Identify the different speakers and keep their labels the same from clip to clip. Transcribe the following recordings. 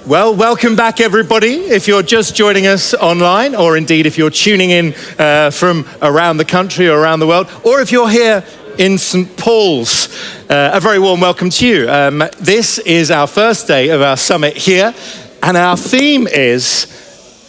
Speaker 1: Well, welcome back, everybody. If you're just joining us online, or indeed if you're tuning in from around the country or around the world, or if you're here in St. Paul's, a very warm welcome to you. This is our first day of our summit here, and our theme is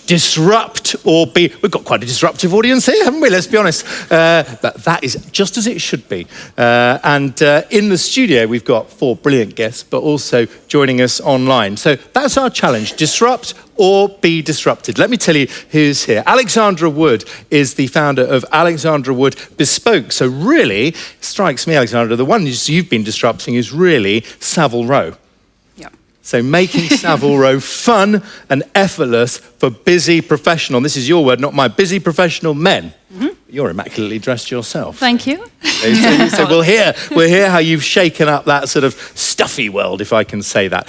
Speaker 1: disrupt or be. We've got quite a disruptive audience here, haven't we? Let's be honest. But that is just as it should be. And in the studio, we've got 4 brilliant guests, but also joining us online. So that's our challenge, disrupt or be disrupted. Let me tell you who's here. Alexandra Wood is the founder of Alexandra Wood Bespoke. So really, it strikes me, Alexandra, the one you've been disrupting is really Savile Row. So making Savile Row fun and effortless for busy professional, and this is your word, not mine, busy professional men. Mm-hmm. You're immaculately dressed yourself.
Speaker 2: Thank you.
Speaker 1: So we'll hear how you've shaken up that sort of stuffy world, if I can say that.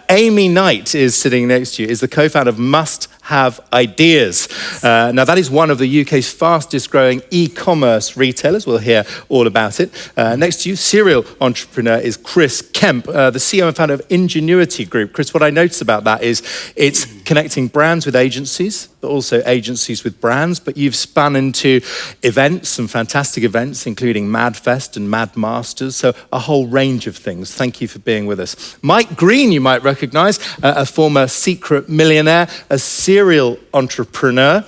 Speaker 1: Amy Knight is sitting next to you, is the co-founder of Must Have Ideas. Now that is one of the UK's fastest growing e-commerce retailers. We'll hear all about it. Next to you, serial entrepreneur is Chris Kemp, the CEO and founder of Ingenuity Group. Chris, what I noticed about that is it's connecting brands with agencies, but also agencies with brands. But you've spun into events, some fantastic events, including MadFest and Mad Masters, so a whole range of things. Thank you for being with us. Mike Greene, you might recognise, a former secret millionaire, a serial entrepreneur,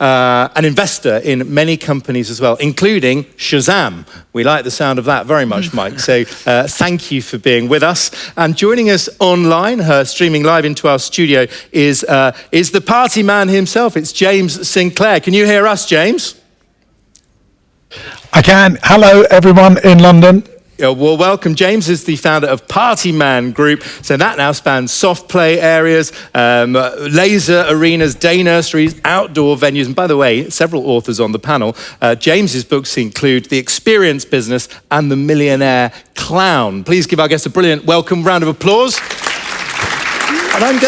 Speaker 1: an investor in many companies as well, including Shazam. We like the sound of that very much, Mike. So thank you for being with us. And joining us online, streaming live into our studio, is the party man himself. It's James Sinclair. Can you hear us, James?
Speaker 3: I can. Hello, everyone in London.
Speaker 1: Well, welcome. James is the founder of Partyman Group. So that now spans soft play areas, laser arenas, day nurseries, outdoor venues. And by the way, several authors on the panel. James's books include The Experience Business and The Millionaire Clown. Please give our guests a brilliant welcome, round of applause. And I'm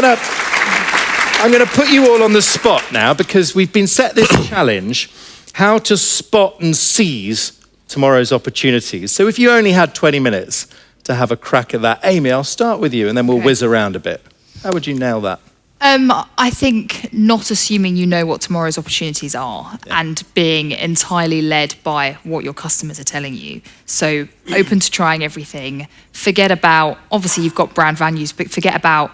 Speaker 1: going to put you all on the spot now because we've been set this challenge, how to spot and seize tomorrow's opportunities. So if you only had 20 minutes to have a crack at that, Amy, I'll start with you and then we'll whiz around a bit. How would you nail that?
Speaker 2: I think not assuming you know what tomorrow's opportunities are and being entirely led by what your customers are telling you. So open to trying everything. Forget about, obviously you've got brand values, but forget about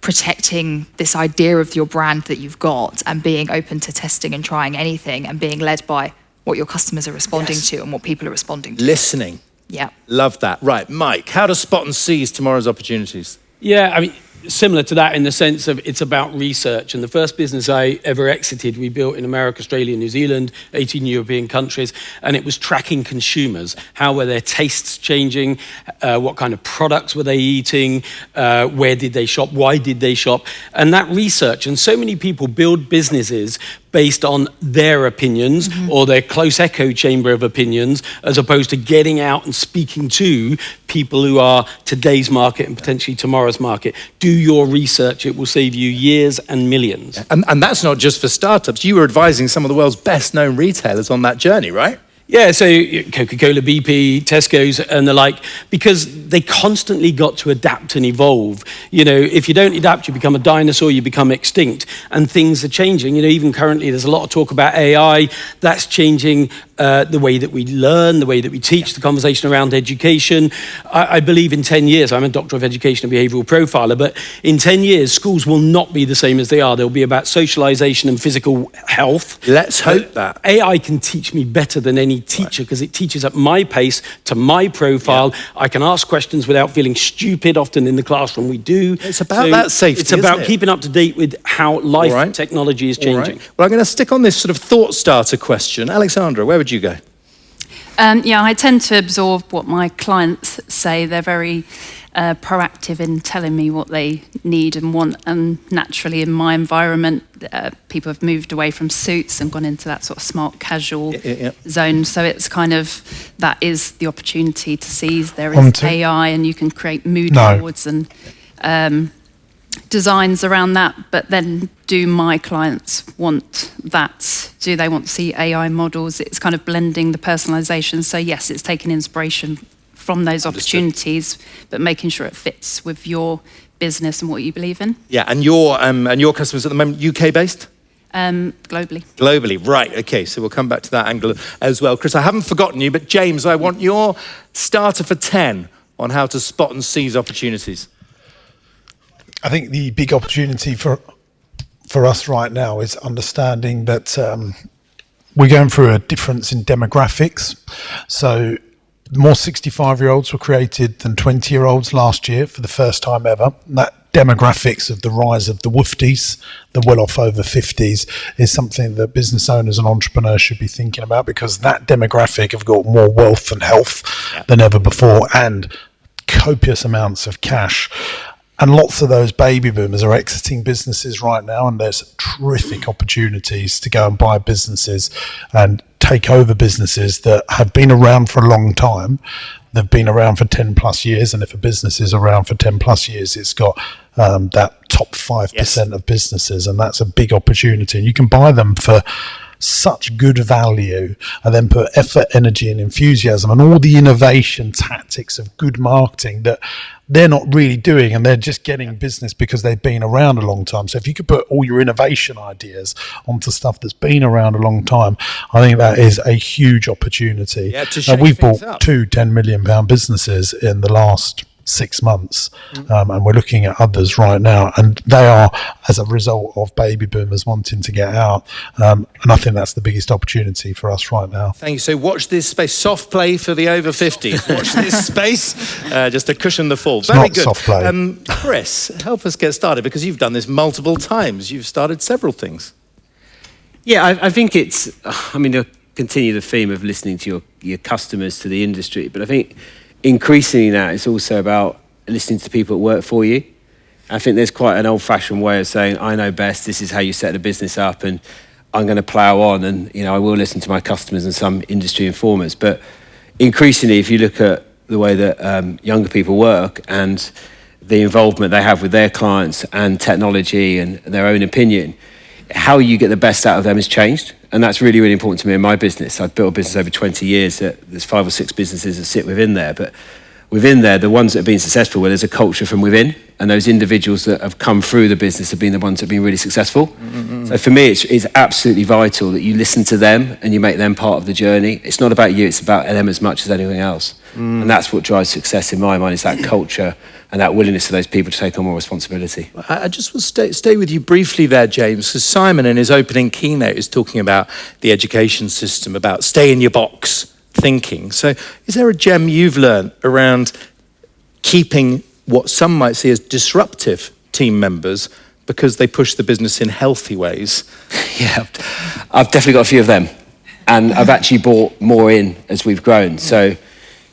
Speaker 2: protecting this idea of your brand that you've got and being open to testing and trying anything and being led by what your customers are responding to and what people are responding to.
Speaker 1: Listening.
Speaker 2: Yeah.
Speaker 1: Love that. Right, Mike, how to spot and seize tomorrow's opportunities?
Speaker 4: Yeah, I mean, similar to that in the sense of it's about research. And the first business I ever exited, we built in America, Australia, New Zealand, 18 European countries, and it was tracking consumers. How were their tastes changing? What kind of products were they eating? Where did they shop? Why did they shop? And that research, and so many people build businesses based on their opinions or their close echo chamber of opinions, as opposed to getting out and speaking to people who are today's market and potentially tomorrow's market. Do your research. It will save you years and millions.
Speaker 1: And that's not just for startups. You were advising some of the world's best known retailers on that journey, right?
Speaker 4: Yeah, so Coca-Cola, BP, Tesco's and the like, because they constantly got to adapt and evolve. You know, if you don't adapt, you become a dinosaur, you become extinct, and things are changing. You know, even currently there's a lot of talk about AI. That's changing the way that we learn, the way that we teach, the conversation around education. I believe in 10 years, I'm a doctor of education and behavioral profiler, but in 10 years, schools will not be the same as they are. They'll be about socialization and physical health.
Speaker 1: Let's hope that.
Speaker 4: AI can teach me better than any teacher because it teaches at my pace, to my profile. Yeah. I can ask questions without feeling stupid. Often in the classroom we do.
Speaker 1: It's about that safety,
Speaker 4: It's about keeping up to date with how life and technology is changing.
Speaker 1: Well, I'm going to stick on this sort of thought starter question. Alexandra, where would you go?
Speaker 5: Yeah, I tend to absorb what my clients say. They're very proactive in telling me what they need and want, and naturally in my environment people have moved away from suits and gone into that sort of smart casual zone, so it's kind of, that is the opportunity to seize. There is AI and you can create mood boards and designs around that, but then do my clients want that? Do they want to see AI models? It's kind of blending the personalization. So yes, it's taking inspiration from those opportunities, but making sure it fits with your business and what you believe in.
Speaker 1: Yeah, and your customers at the moment, UK based?
Speaker 5: Globally.
Speaker 1: Globally, right. Okay, so we'll come back to that angle as well. Chris, I haven't forgotten you, but James, I want your starter for 10 on how to spot and seize opportunities.
Speaker 3: I think the big opportunity for us right now is understanding that we're going through a difference in demographics. So more 65-year-olds were created than 20-year-olds last year for the first time ever. And that demographics of the rise of the woofties, the well-off over 50s, is something that business owners and entrepreneurs should be thinking about, because that demographic have got more wealth and health than ever before, and copious amounts of cash. And lots of those baby boomers are exiting businesses right now, and there's terrific opportunities to go and buy businesses and take over businesses that have been around for a long time. They've been around for 10 plus years, and if a business is around for 10 plus years, it's got that top 5% of businesses, and that's a big opportunity. You can buy them for such good value, and then put effort, energy and enthusiasm and all the innovation tactics of good marketing that they're not really doing, and they're just getting business because they've been around a long time. So if you could put all your innovation ideas onto stuff that's been around a long time, I think that is a huge opportunity.
Speaker 1: Yeah, to shake
Speaker 3: we've
Speaker 1: things
Speaker 3: bought
Speaker 1: up.
Speaker 3: 2 £10 million businesses in the last 6 months, and we're looking at others right now, and they are as a result of baby boomers wanting to get out, and I think that's the biggest opportunity for us right now.
Speaker 1: Thank you. So watch this space. Soft play for the over 50s. Watch this space, just to cushion the fall. Very
Speaker 3: not
Speaker 1: good.
Speaker 3: soft play.
Speaker 1: Chris, help us get started, because you've done this multiple times. You've started several things.
Speaker 6: Yeah, I think it's, to continue the theme of listening to your customers, to the industry, but I think increasingly now it's also about listening to people that work for you. I think there's quite an old-fashioned way of saying, I know best, this is how you set a business up, and I'm going to plough on, and I will listen to my customers and some industry informers. But increasingly, if you look at the way that younger people work and the involvement they have with their clients and technology and their own opinion, how you get the best out of them has changed. And that's really, really important to me in my business. I've built a business over 20 years. There's 5 or 6 businesses that sit within there. But within there, the ones that have been successful, where there's a culture from within, and those individuals that have come through the business have been the ones that have been really successful. Mm-hmm. So for me, it's absolutely vital that you listen to them and you make them part of the journey. It's not about you, it's about them as much as anything else. And that's what drives success in my mind, is that culture and that willingness of those people to take on more responsibility.
Speaker 1: I just will stay with you briefly there, James, because Simon in his opening keynote is talking about the education system, about stay in your box thinking. So is there a gem you've learned around keeping what some might see as disruptive team members because they push the business in healthy ways?
Speaker 6: Yeah, I've definitely got a few of them. And I've actually brought more in as we've grown. So,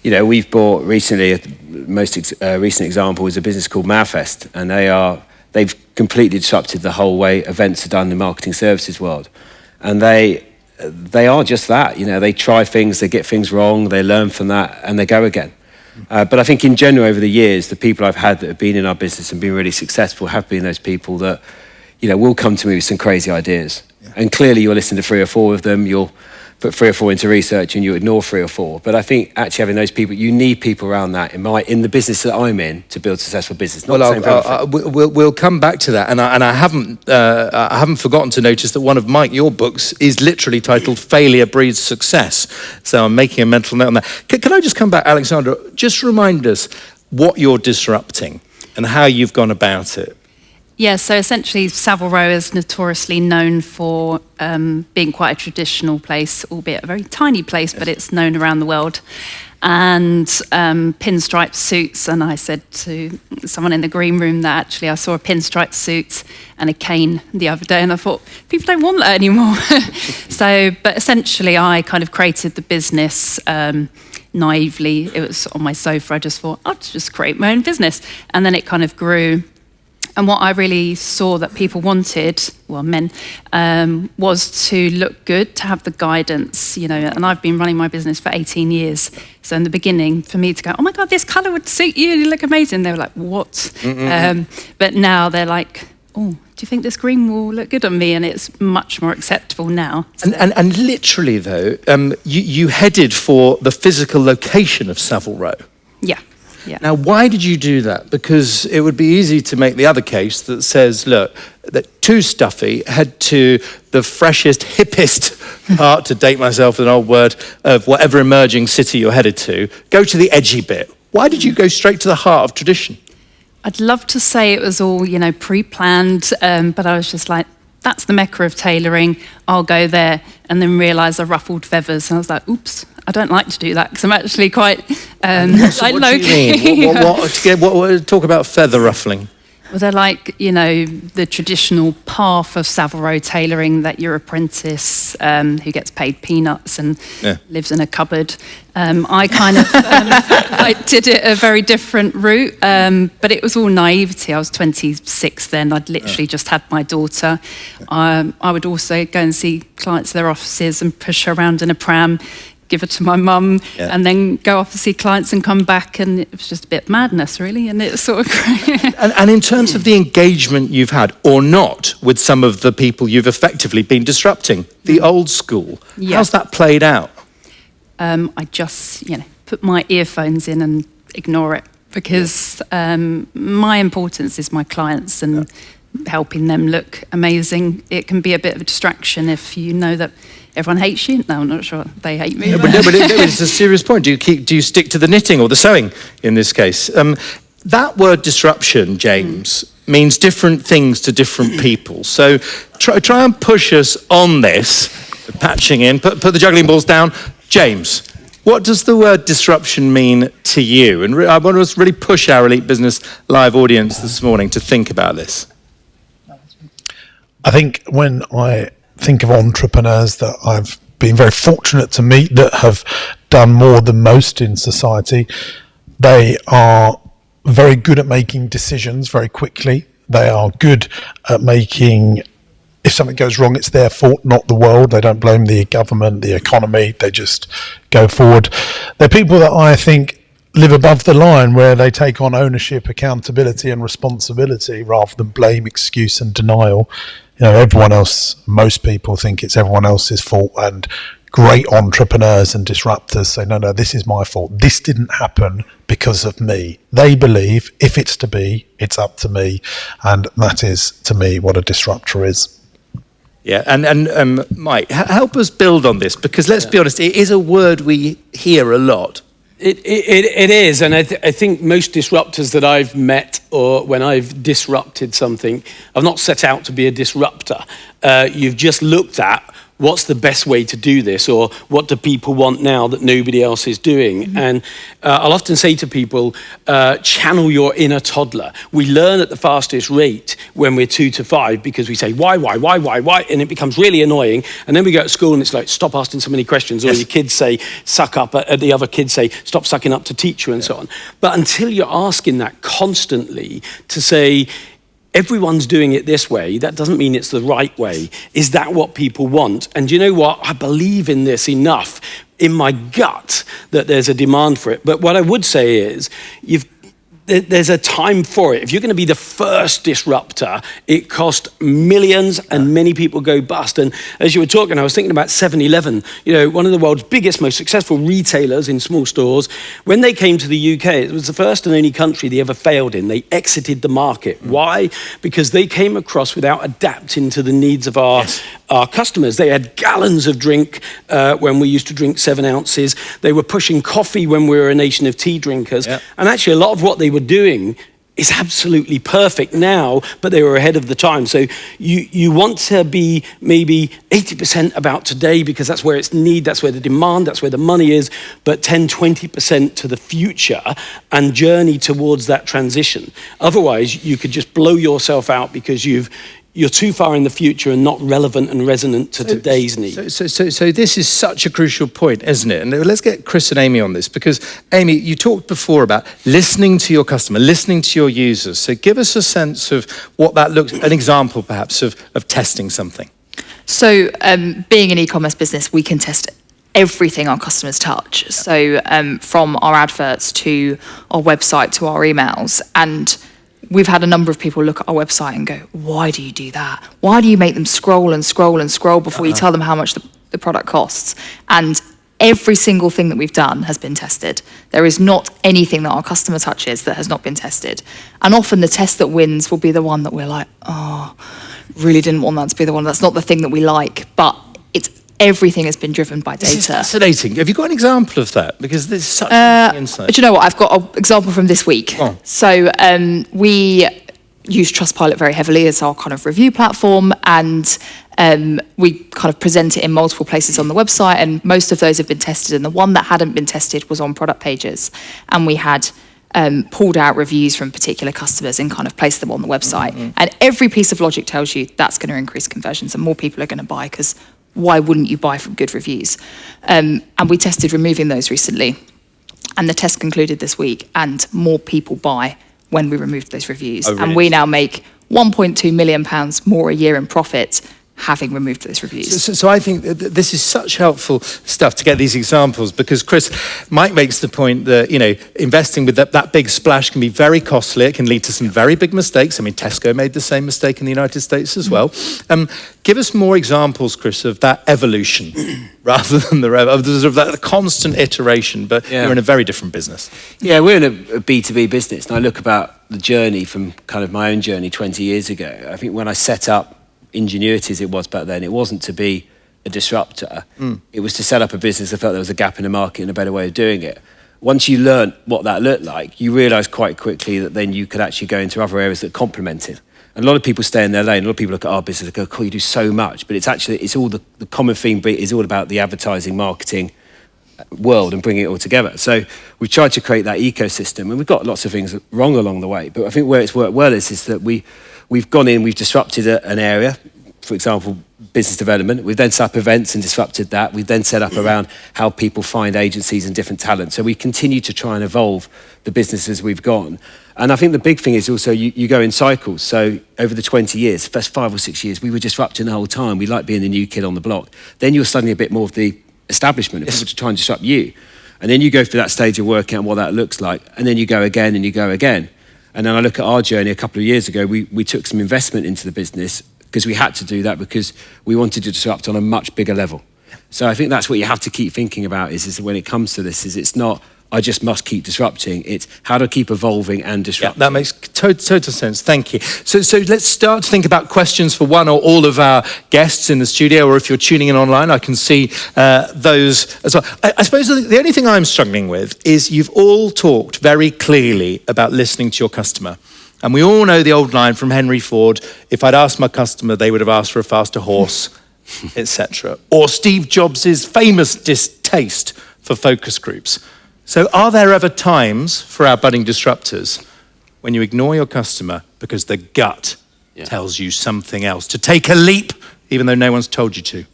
Speaker 6: we've bought recently, the most recent example is a business called Mavfest. And they've completely disrupted the whole way events are done in the marketing services world. And they are just that. They try things, they get things wrong, they learn from that, and they go again. But I think in general, over the years, the people I've had that have been in our business and been really successful have been those people that, will come to me with some crazy ideas. Yeah. And clearly you'll listen to 3 or 4 of them, you'll put 3 or 4 into research and you ignore 3 or 4. But I think actually having those people, you need people around that in the business that I'm in to build successful business. Not the same for
Speaker 1: we'll come back to that, and I haven't forgotten to notice that one of Mike, your books, is literally titled "Failure Breeds Success." So I'm making a mental note on that. Can I just come back, Alexandra? Just remind us what you're disrupting and how you've gone about it.
Speaker 5: Yeah, so essentially Savile Row is notoriously known for being quite a traditional place, albeit a very tiny place, but it's known around the world. And pinstripe suits, and I said to someone in the green room that actually I saw a pinstripe suit and a cane the other day, and I thought, people don't want that anymore. But essentially I kind of created the business naively. It was on my sofa, I just thought, I'll just create my own business. And then it kind of grew. And what I really saw that people wanted, well, men, was to look good, to have the guidance, and I've been running my business for 18 years. So in the beginning, for me to go, oh my God, this colour would suit you, you look amazing. They were like, what? But now they're like, oh, do you think this green will look good on me? And it's much more acceptable now. So.
Speaker 1: And literally though, you headed for the physical location of Savile Row.
Speaker 5: Yeah. Yeah.
Speaker 1: Now, why did you do that? Because it would be easy to make the other case that says, look, that too stuffy, head to the freshest, hippest part, to date myself with an old word, of whatever emerging city you're headed to. Go to the edgy bit. Why did you go straight to the heart of tradition?
Speaker 5: I'd love to say it was all, pre-planned, but I was just like, that's the mecca of tailoring, I'll go there, and then realise I ruffled feathers, and I was like, oops, I don't like to do that, because I'm actually quite
Speaker 1: What do you mean? What, talk about feather ruffling.
Speaker 5: Well, they're like, the traditional path of Savile tailoring, that your apprentice who gets paid peanuts and lives in a cupboard. I kind of I did it a very different route, but it was all naivety. I was 26 then. I'd literally just had my daughter. I would also go and see clients at their offices and push her around in a pram, give her to my mum, and then go off to see clients and come back, and it was just a bit madness, really, and it's sort of great.
Speaker 1: And in terms of the engagement you've had, or not, with some of the people you've effectively been disrupting, the old school, how's that played out?
Speaker 5: I just, put my earphones in and ignore it, because my importance is my clients and helping them look amazing. It can be a bit of a distraction if you know that everyone hates you. No, I'm not sure they hate me.
Speaker 1: But it's a serious point. Do you stick to the knitting or the sewing in this case? That word disruption, James, means different things to different people. So try and push us on this, patching in, put the juggling balls down. James, what does the word disruption mean to you? And I want us to really push our Elite Business Live audience this morning to think about this.
Speaker 3: I think when I think of entrepreneurs that I've been very fortunate to meet that have done more than most in society, they are very good at making decisions very quickly. They are good at making, if something goes wrong, it's their fault, not the world. They don't blame the government, the economy. They just go forward. They're people that I think live above the line, where they take on ownership, accountability and responsibility rather than blame, excuse and denial. Everyone else, most people think it's everyone else's fault, and great entrepreneurs and disruptors say, no, this is my fault. This didn't happen because of me. They believe if it's to be, it's up to me. And that is, to me, what a disruptor is.
Speaker 1: Yeah, and Mike, help us build on this, because let's be honest, it is a word we hear a lot.
Speaker 4: It is, and I think most disruptors that I've met, or when I've disrupted something, I've not set out to be a disruptor. You've just looked at what's the best way to do this, or what do people want now that nobody else is doing? Mm-hmm. And I'll often say to people, channel your inner toddler. We learn at the fastest rate when we're 2 to 5, because we say, why? And it becomes really annoying. And then we go to school and it's like, stop asking so many questions. Or your kids say, suck up. The other kids say, stop sucking up to teacher, and so on. But until you're asking that constantly, to say, everyone's doing it this way, that doesn't mean it's the right way. Is that what people want? And you know what? I believe in this enough in my gut that there's a demand for it. But what I would say is, there's a time for it. If you're going to be the first disruptor, it costs millions, and many people go bust. And as you were talking, I was thinking about 7-Eleven, one of the world's biggest, most successful retailers in small stores. When they came to the UK, it was the first and only country they ever failed in. They exited the market. Why? Because they came across without adapting to the needs of our customers. They had gallons of drink when we used to drink 7 ounces. They were pushing coffee when we were a nation of tea drinkers. Yep. And actually, a lot of what they were doing is absolutely perfect now, but they were ahead of the time. So you want to be maybe 80% about today, because that's where it's need, that's where the demand, that's where the money is, but 10-20% to the future and journey towards that transition. Otherwise, you could just blow yourself out because you're too far in the future and not relevant and resonant to today's needs.
Speaker 1: So this is such a crucial point, isn't it? And let's get Chris and Amy on this, because Amy, you talked before about listening to your customer, listening to your users. So give us a sense of what that looks, an example perhaps of testing something.
Speaker 2: So being an e-commerce business, we can test everything our customers touch. So from our adverts to our website to our emails. And we've had a number of people look at our website and go, why do you do that? Why do you make them scroll and scroll and scroll before you tell them how much the product costs? And every single thing that we've done has been tested. There is not anything that our customer touches that has not been tested. And often the test that wins will be the one that we're like, oh, really didn't want that to be the one. That's not the thing that we like, but everything has been driven by data.
Speaker 1: This is fascinating. Have you got an example of that? Because there's such an insight.
Speaker 2: Do you know what? I've got an example from this week.
Speaker 1: Oh.
Speaker 2: So we use Trustpilot very heavily as our kind of review platform, and we kind of present it in multiple places on the website, and most of those have been tested, and the one that hadn't been tested was on product pages, and we had pulled out reviews from particular customers and kind of placed them on the website. Mm-hmm. And every piece of logic tells you that's going to increase conversions and more people are going to buy, because why wouldn't you buy from good reviews? And we tested removing those recently, and the test concluded this week, and more people buy when we removed those reviews.
Speaker 1: Oh, really?
Speaker 2: And we now make £1.2 million more a year in profit having removed those reviews.
Speaker 1: So I think this is such helpful stuff to get these examples, because Mike makes the point that, investing with that big splash can be very costly. It can lead to some very big mistakes. I mean, Tesco made the same mistake in the United States as well. Give us more examples, Chris, of that evolution rather than that constant iteration, but you're in a very different business.
Speaker 6: Yeah, we're in a B2B business, and I look about the journey from kind of my own journey 20 years ago. I think when I set up Ingenuity, as it was back then, it wasn't to be a disruptor. It was to set up a business that felt there was a gap in the market and a better way of doing it. Once you learned what that looked like, you realised quite quickly that then you could actually go into other areas that complemented. And a lot of people stay in their lane. A lot of people look at our business and go, cool, you do so much. But it's all the common theme is all about the advertising, marketing world and bringing it all together. So we've tried to create that ecosystem, and we've got lots of things wrong along the way. But I think where it's worked well is that we've gone in, we've disrupted an area, for example, business development. We've then set up events and disrupted that. We've then set up around how people find agencies and different talent. So we continue to try and evolve the businesses we've gone. And I think the big thing is also you go in cycles. So over the 20 years, the first 5 or 6 years, we were disrupting the whole time. We like being the new kid on the block. Then you're suddenly a bit more of the establishment, people to try and disrupt you. And then you go through that stage of working out what that looks like. And then you go again and you go again. And then I look at our journey a couple of years ago, we took some investment into the business because we had to do that because we wanted to disrupt on a much bigger level. So I think that's what you have to keep thinking about is when it comes to this, is it's not, I just must keep disrupting. It's how to keep evolving and disrupting.
Speaker 1: Yeah, that makes total sense. Thank you. So let's start to think about questions for one or all of our guests in the studio, or if you're tuning in online, I can see those as well. I suppose the only thing I'm struggling with is you've all talked very clearly about listening to your customer. And we all know the old line from Henry Ford, if I'd asked my customer, they would have asked for a faster horse, etc. Or Steve Jobs' famous distaste for focus groups. So are there ever times for our budding disruptors when you ignore your customer because the gut tells you something else, to take a leap even though no one's told you to?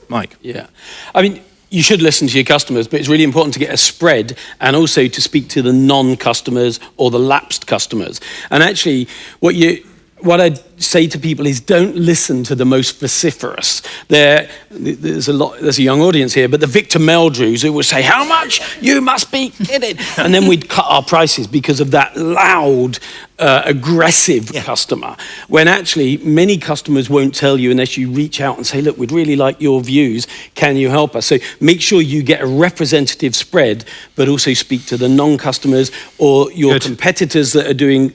Speaker 1: Mike?
Speaker 4: Yeah. I mean, you should listen to your customers, but it's really important to get a spread and also to speak to the non-customers or the lapsed customers. And actually, what I'd say to people is don't listen to the most vociferous. There's a young audience here, but the Victor Meldrews who would say, how much? You must be kidding. And then we'd cut our prices because of that loud, aggressive customer. When actually many customers won't tell you unless you reach out and say, look, we'd really like your views. Can you help us? So make sure you get a representative spread, but also speak to the non-customers or your competitors that are doing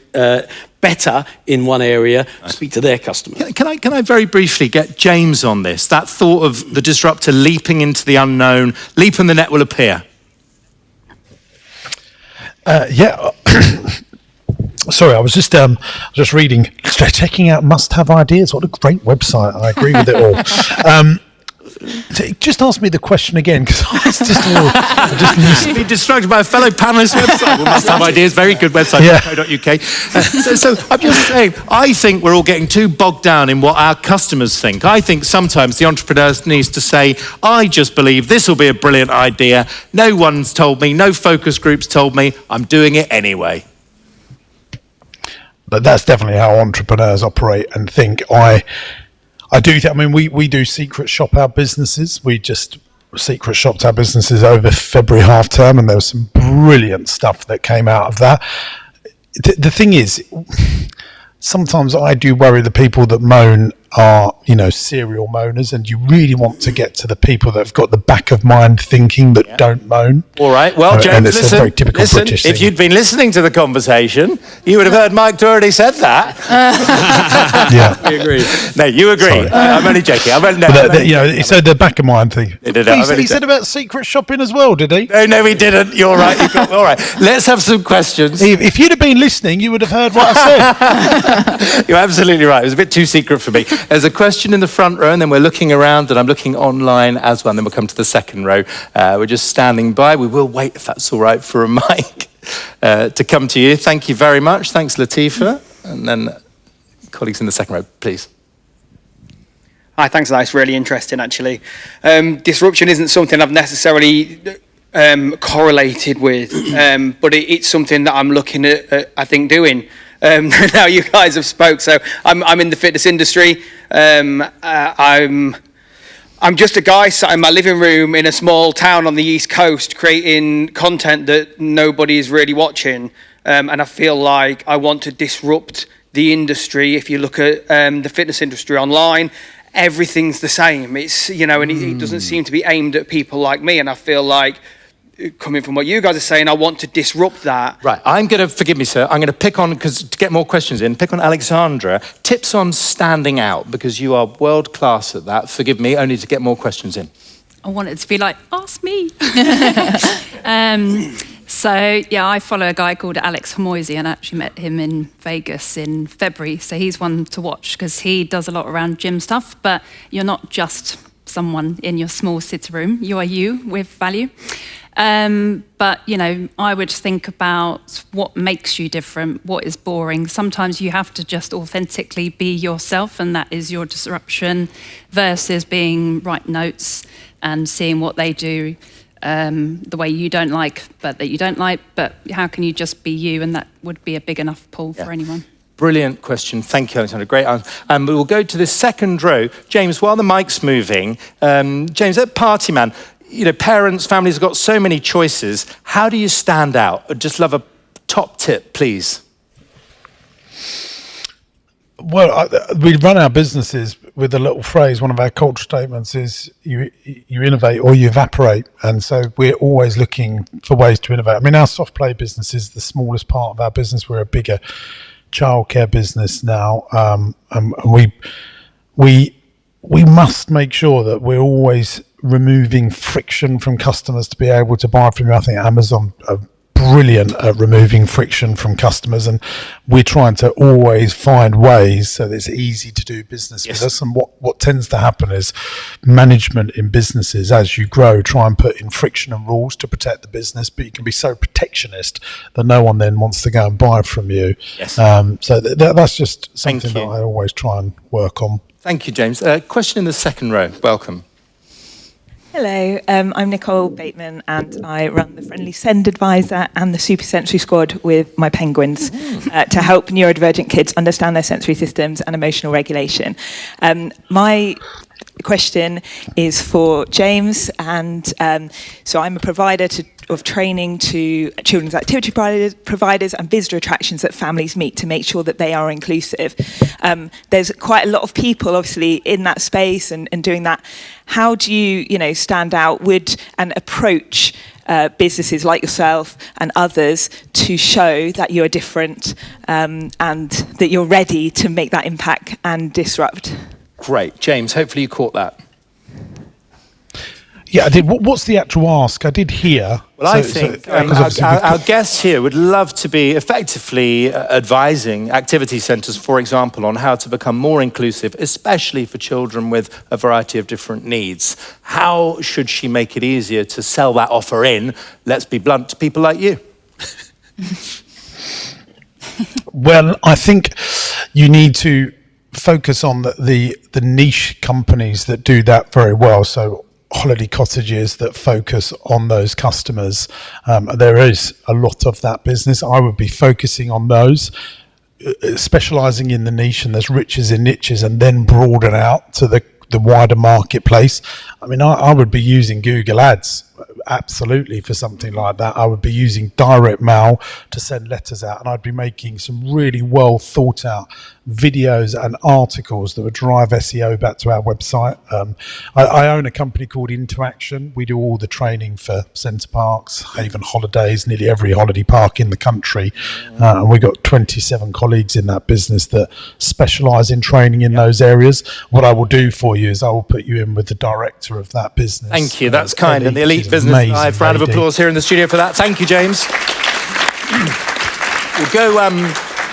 Speaker 4: better in one area, speak to their customers.
Speaker 1: Can I very briefly get James on this? That thought of the disruptor leaping into the unknown, leap and the net will appear.
Speaker 3: Sorry, I was just reading, checking out Must-Have Ideas. What a great website. I agree with it all. Just ask me the question again, because I was just a little...
Speaker 1: Just be distracted by a fellow panelist website. We Must Have Ideas, very good website, .co.uk. So I'm just saying, I think we're all getting too bogged down in what our customers think. I think sometimes the entrepreneur needs to say, I just believe this will be a brilliant idea. No one's told me, no focus groups told me, I'm doing it anyway.
Speaker 3: But that's definitely how entrepreneurs operate and think. I do. I mean, we do secret shop our businesses. We just secret shopped our businesses over February half term, and there was some brilliant stuff that came out of that. The thing is, sometimes I do worry the people that moan are, serial moaners, and you really want to get to the people that have got the back of mind thinking that don't moan.
Speaker 1: All right. Well, James,
Speaker 3: and it's a very typical
Speaker 1: listen,
Speaker 3: British
Speaker 1: if
Speaker 3: thing.
Speaker 1: you'd been listening to the conversation, you would have heard Mike Doherty said that.
Speaker 3: Yeah.
Speaker 4: We agree.
Speaker 1: No, you agree.
Speaker 3: Sorry.
Speaker 1: I'm only joking.
Speaker 3: So the back of mind thing.
Speaker 1: He
Speaker 3: He said about secret shopping as well, did he?
Speaker 1: No, he didn't. You're right. All right. Let's have some questions.
Speaker 3: If you'd have been listening, you would have heard what I said.
Speaker 1: You're absolutely right. It was a bit too secret for me. There's a question in the front row, and then we're looking around, and I'm looking online as well, and then we'll come to the second row. We're just standing by. We will wait, if that's all right, for a mic to come to you. Thank you very much. Thanks, Latifa. And then colleagues in the second row, please.
Speaker 7: Hi, thanks for that. It's really interesting, actually. Disruption isn't something I've necessarily correlated with, but it's something that I'm looking at, I think, doing. Now you guys have spoke, so I'm in the fitness industry. I'm just a guy sat in my living room in a small town on the East Coast creating content that nobody is really watching, and I feel like I want to disrupt the industry. If you look at the fitness industry online, everything's the same. It's, and it doesn't seem to be aimed at people like me, and I feel like, coming from what you guys are saying, I want to disrupt that.
Speaker 1: Right, forgive me, sir, I'm going to pick on, because to get more questions in, pick on Alexandra. Tips on standing out, because you are world class at that. Forgive me, only to get more questions in.
Speaker 5: I want it to be like, ask me. I follow a guy called Alex Homoisy, and I actually met him in Vegas in February. So he's one to watch because he does a lot around gym stuff, but you're not just someone in your small city room. You are you with value. But, I would think about what makes you different, what is boring. Sometimes you have to just authentically be yourself, and that is your disruption, versus write notes and seeing what they do the way you don't like, but how can you just be you? And that would be a big enough pull for anyone.
Speaker 1: Brilliant question. Thank you, Alexandra. Great answer. We'll go to the second row. James, while the mic's moving, James, at Partyman, parents, families have got so many choices. How do you stand out? I'd just love a top tip, please.
Speaker 3: Well, we run our businesses with a little phrase. One of our culture statements is you innovate or you evaporate. And so we're always looking for ways to innovate. I mean, our soft play business is the smallest part of our business. We're a bigger childcare business now. And we must make sure that we're always removing friction from customers to be able to buy from you. I think Amazon are brilliant at removing friction from customers, and we're trying to always find ways so that it's easy to do business with us. And what tends to happen is management in businesses, as you grow, try and put in friction and rules to protect the business, but you can be so protectionist that no one then wants to go and buy from you. So that's just something that I always try and work on.
Speaker 1: Thank you, James. Question in the second row. Welcome.
Speaker 8: Hello, I'm Nicole Bateman, and I run the Friendly Send Advisor and the Super Sensory Squad with my penguins to help neurodivergent kids understand their sensory systems and emotional regulation. My question is for James, and so I'm a provider of training to children's activity providers and visitor attractions that families meet to make sure that they are inclusive. There's quite a lot of people obviously in that space and doing that. How do you stand out and approach businesses like yourself and others to show that you're different and that you're ready to make that impact and disrupt?
Speaker 1: Great. James, hopefully you caught that.
Speaker 3: Yeah, I did. What's the actual ask? I did hear.
Speaker 1: Well, I think our guests here would love to be effectively advising activity centres, for example, on how to become more inclusive, especially for children with a variety of different needs. How should she make it easier to sell that offer in, let's be blunt, to people like you?
Speaker 3: Well, I think you need to focus on the niche companies that do that very well. So holiday cottages that focus on those customers. There is a lot of that business. I would be focusing on those, specialising in the niche, and there's riches in niches, and then broaden out to the wider marketplace. I mean, I would be using Google Ads absolutely for something like that. I would be using direct mail to send letters out, and I'd be making some really well thought out videos and articles that would drive SEO back to our website. I own a company called Interaction. We do all the training for Centre Parks, Haven Holidays, nearly every holiday park in the country, and we've got 27 colleagues in that business that specialise in training in those areas. What I will do for you is I will put you in with the director of that business.
Speaker 1: Thank you, that's kind. And the Elite Business Live, round of applause here in the studio for that. Thank you, James.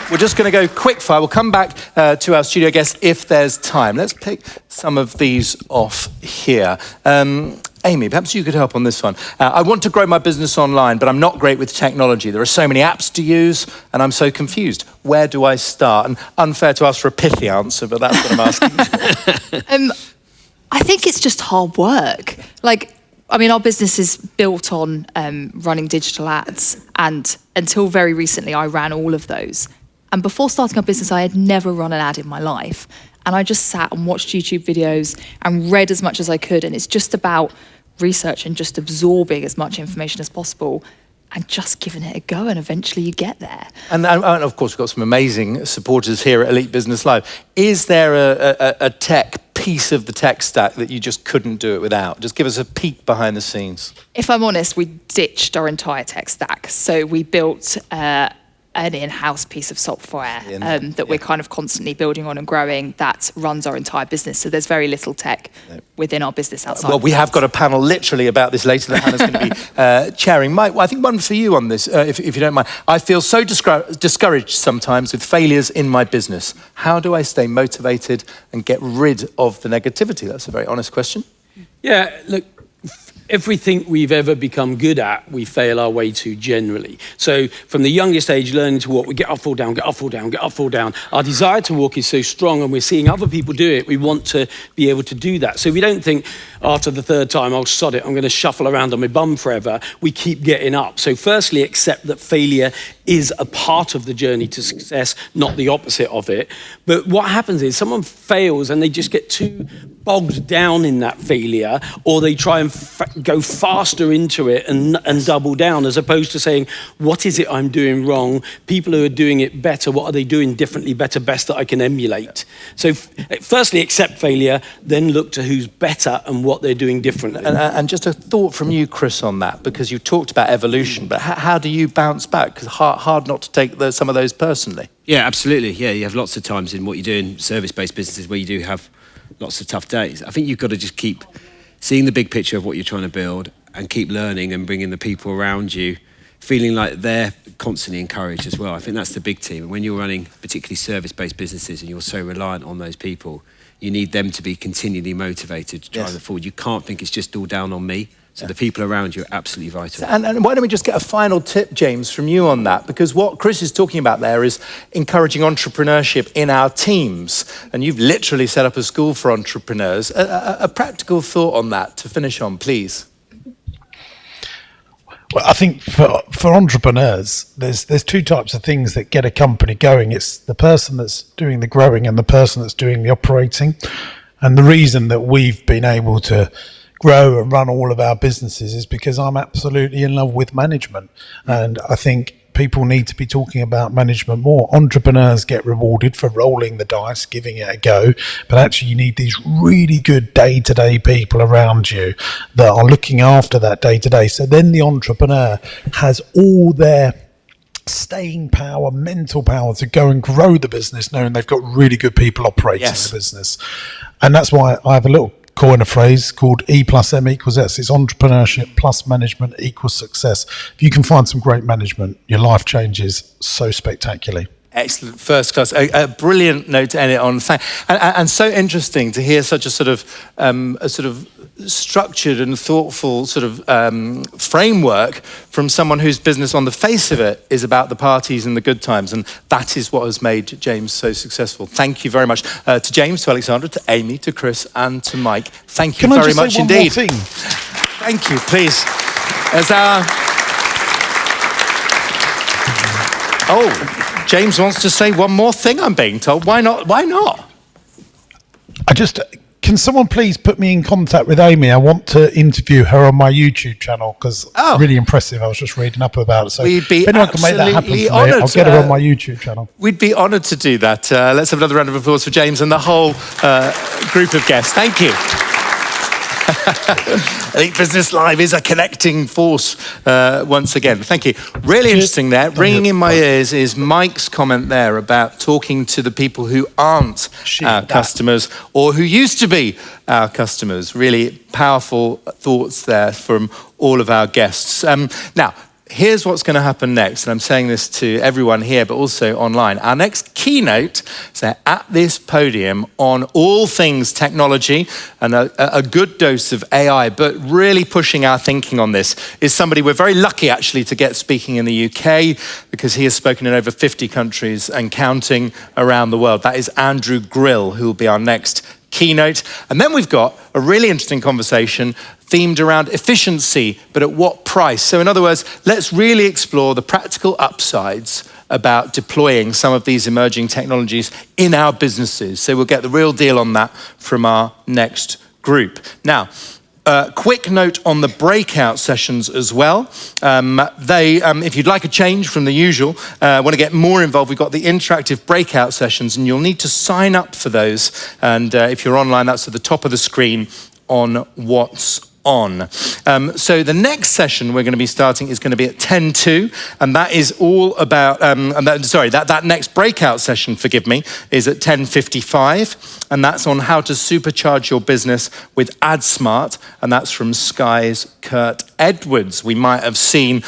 Speaker 1: We're just going to go quick fire. We'll come back to our studio guests if there's time. Let's pick some of these off here. Amy, perhaps you could help on this one. I want to grow my business online, but I'm not great with technology. There are so many apps to use, and I'm so confused. Where do I start? And unfair to ask for a pithy answer, but that's what I'm asking.
Speaker 2: I think it's just hard work. Our business is built on running digital ads, and until very recently, I ran all of those. And before starting our business, I had never run an ad in my life. And I just sat and watched YouTube videos and read as much as I could. And it's just about research and just absorbing as much information as possible and just giving it a go, and eventually you get there.
Speaker 1: And of course, we've got some amazing supporters here at Elite Business Live. Is there a tech piece of the tech stack that you just couldn't do it without? Just give us a peek behind the scenes.
Speaker 2: If I'm honest, we ditched our entire tech stack. So we built an in-house piece of software that we're kind of constantly building on and growing that runs our entire business. So there's very little tech within our business outside.
Speaker 1: Well, we have got a panel literally about this later that Hannah's going to be chairing. Mike, well, I think one for you on this, if you don't mind. I feel so discouraged sometimes with failures in my business. How do I stay motivated and get rid of the negativity? That's a very honest question.
Speaker 4: Yeah, look, everything we've ever become good at, we fail our way to generally. So from the youngest age, learning to walk, we get up, fall down, get up, fall down, get up, fall down. Our desire to walk is so strong, and we're seeing other people do it. We want to be able to do that. So we don't think after the third time, oh, sod it, I'm going to shuffle around on my bum forever. We keep getting up. So firstly, accept that failure is a part of the journey to success, not the opposite of it. But what happens is someone fails and they just get too bogged down in that failure, or they try and go faster into it and double down, as opposed to saying, what is it I'm doing wrong? People who are doing it better, what are they doing differently, better, best that I can emulate? So firstly, accept failure, then look to who's better and what they're doing differently.
Speaker 1: And just a thought from you, Chris, on that, because you talked about evolution, but how do you bounce back? Because hard not to take some of those personally.
Speaker 6: Yeah, absolutely. Yeah, you have lots of times in what you do in service-based businesses where you do have lots of tough days. I think you've got to just keep seeing the big picture of what you're trying to build and keep learning and bringing the people around you, feeling like they're constantly encouraged as well. I think that's the big team. And when you're running particularly service-based businesses and you're so reliant on those people, you need them to be continually motivated to drive it forward. You can't think it's just all down on me. So the people around you are absolutely vital.
Speaker 1: And why don't we just get a final tip, James, from you on that? Because what Chris is talking about there is encouraging entrepreneurship in our teams. And you've literally set up a school for entrepreneurs. A practical thought on that to finish on, please.
Speaker 3: Well, I think for entrepreneurs, there's two types of things that get a company going. It's the person that's doing the growing and the person that's doing the operating. And the reason that we've been able to grow and run all of our businesses is because I'm absolutely in love with management. And I think people need to be talking about management more. Entrepreneurs get rewarded for rolling the dice, giving it a go, but actually you need these really good day-to-day people around you that are looking after that day-to-day. So then the entrepreneur has all their staying power, mental power to go and grow the business, knowing they've got really good people operating the business. And that's why I have a little coin a phrase called E plus M equals S. It's entrepreneurship plus management equals success. If you can find some great management, your life changes so spectacularly.
Speaker 1: Excellent, first class. A brilliant note to end it on. And so interesting to hear such a sort of structured and thoughtful sort of framework from someone whose business on the face of it is about the parties and the good times. And that is what has made James so successful. Thank you very much to James, to Alexandra, to Amy, to Chris, and to Mike. Thank you very much indeed.
Speaker 3: Can I just say one more thing?
Speaker 1: Thank you, please. As our... Oh, James wants to say one more thing, I'm being told. Why not? Why not?
Speaker 3: can someone please put me in contact with Amy? I want to interview her on my YouTube channel because really impressive. I was just reading up about it. So
Speaker 1: we'd be
Speaker 3: if anyone can make that happen for me,
Speaker 1: honoured,
Speaker 3: I'll get her on my YouTube channel.
Speaker 1: We'd be honoured to do that. Let's have another round of applause for James and the whole group of guests. Thank you. Elite Business Live is a connecting force once again. Thank you. Really interesting there. Ringing in my ears is Mike's comment there about talking to the people who aren't our customers or who used to be our customers. Really powerful thoughts there from all of our guests. Now, here's what's going to happen next, and I'm saying this to everyone here, but also online. Our next keynote, so at this podium on all things technology and a good dose of AI, but really pushing our thinking on this, is somebody we're very lucky actually to get speaking in the UK because he has spoken in over 50 countries and counting around the world. That is Andrew Grill, who will be our next keynote. And then we've got a really interesting conversation themed around efficiency, but at what price? So in other words, let's really explore the practical upsides about deploying some of these emerging technologies in our businesses. So we'll get the real deal on that from our next group. Now, quick note on the breakout sessions as well. If you'd like a change from the usual, want to get more involved, we've got the interactive breakout sessions and you'll need to sign up for those. And if you're online, that's at the top of the screen on what's on. So the next session we're going to be starting is going to be at 10:02, and that is all about, that next breakout session, forgive me, is at 10:55, and that's on how to supercharge your business with AdSmart, and that's from Sky's Kurt Edwards. We might have seen